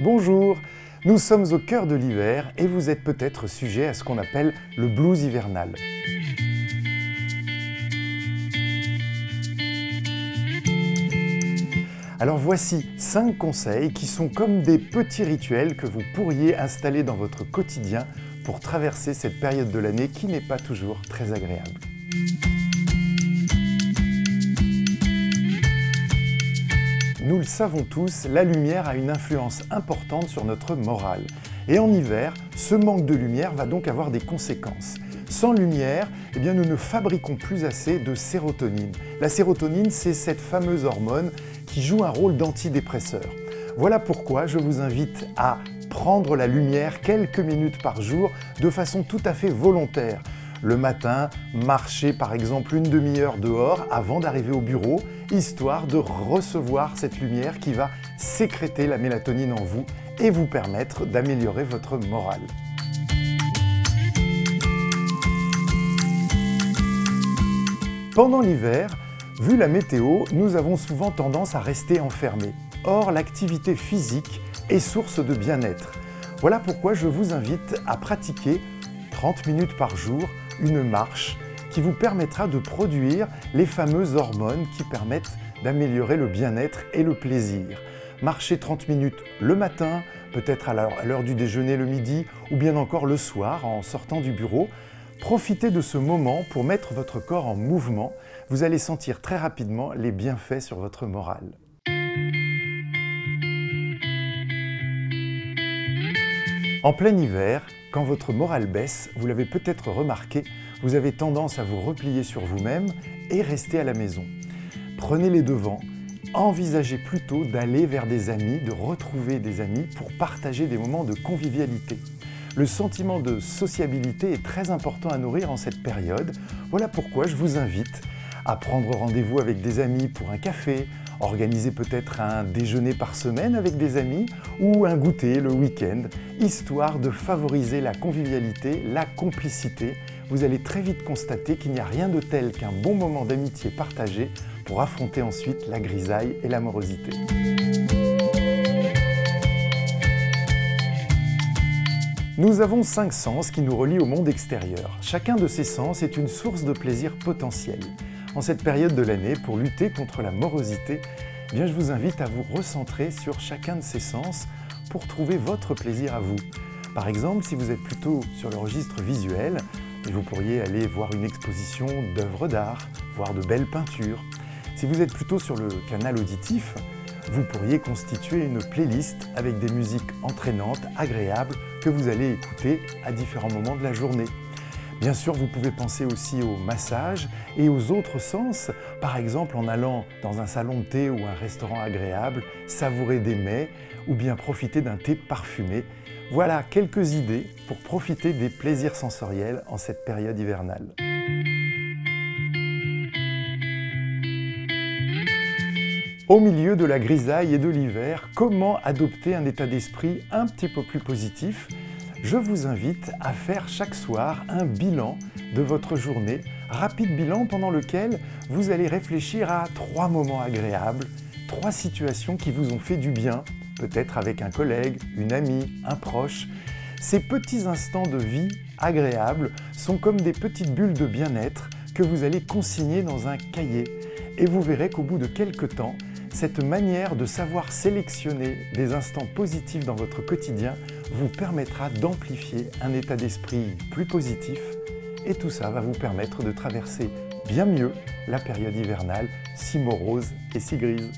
Bonjour, nous sommes au cœur de l'hiver et vous êtes peut-être sujet à ce qu'on appelle le blues hivernal. Alors voici 5 conseils qui sont comme des petits rituels que vous pourriez installer dans votre quotidien pour traverser cette période de l'année qui n'est pas toujours très agréable. Nous le savons tous, la lumière a une influence importante sur notre morale. Et en hiver, ce manque de lumière va donc avoir des conséquences. Sans lumière, nous ne fabriquons plus assez de sérotonine. La sérotonine, c'est cette fameuse hormone qui joue un rôle d'antidépresseur. Voilà pourquoi je vous invite à prendre la lumière quelques minutes par jour de façon tout à fait volontaire. Le matin, marcher par exemple une demi-heure dehors avant d'arriver au bureau, histoire de recevoir cette lumière qui va sécréter la mélatonine en vous et vous permettre d'améliorer votre morale. Pendant l'hiver, vu la météo, nous avons souvent tendance à rester enfermés. Or, l'activité physique est source de bien-être. Voilà pourquoi je vous invite à pratiquer 30 minutes par jour une marche qui vous permettra de produire les fameuses hormones qui permettent d'améliorer le bien-être et le plaisir. Marchez 30 minutes le matin, peut-être à l'heure du déjeuner le midi ou bien encore le soir en sortant du bureau. Profitez de ce moment pour mettre votre corps en mouvement. Vous allez sentir très rapidement les bienfaits sur votre morale. En plein hiver, quand votre morale baisse, vous l'avez peut-être remarqué, vous avez tendance à vous replier sur vous-même et rester à la maison. Prenez les devants, envisagez plutôt d'aller vers des amis, de retrouver des amis pour partager des moments de convivialité. Le sentiment de sociabilité est très important à nourrir en cette période. Voilà pourquoi je vous invite à prendre rendez-vous avec des amis pour un café, organiser peut-être un déjeuner par semaine avec des amis ou un goûter le week-end, histoire de favoriser la convivialité, la complicité. Vous allez très vite constater qu'il n'y a rien de tel qu'un bon moment d'amitié partagé pour affronter ensuite la grisaille et la morosité. Nous avons 5 sens qui nous relient au monde extérieur. Chacun de ces sens est une source de plaisir potentiel. En cette période de l'année, pour lutter contre la morosité, je vous invite à vous recentrer sur chacun de ces sens pour trouver votre plaisir à vous. Par exemple, si vous êtes plutôt sur le registre visuel, vous pourriez aller voir une exposition d'œuvres d'art, voir de belles peintures. Si vous êtes plutôt sur le canal auditif, vous pourriez constituer une playlist avec des musiques entraînantes, agréables, que vous allez écouter à différents moments de la journée. Bien sûr, vous pouvez penser aussi au massage et aux autres sens, par exemple en allant dans un salon de thé ou un restaurant agréable, savourer des mets ou bien profiter d'un thé parfumé. Voilà quelques idées pour profiter des plaisirs sensoriels en cette période hivernale. Au milieu de la grisaille et de l'hiver, comment adopter un état d'esprit un petit peu plus positif ? Je vous invite à faire chaque soir un bilan de votre journée, rapide bilan pendant lequel vous allez réfléchir à 3 moments agréables, 3 situations qui vous ont fait du bien, peut-être avec un collègue, une amie, un proche. Ces petits instants de vie agréables sont comme des petites bulles de bien-être que vous allez consigner dans un cahier. Et vous verrez qu'au bout de quelques temps, cette manière de savoir sélectionner des instants positifs dans votre quotidien vous permettra d'amplifier un état d'esprit plus positif et tout ça va vous permettre de traverser bien mieux la période hivernale si morose et si grise.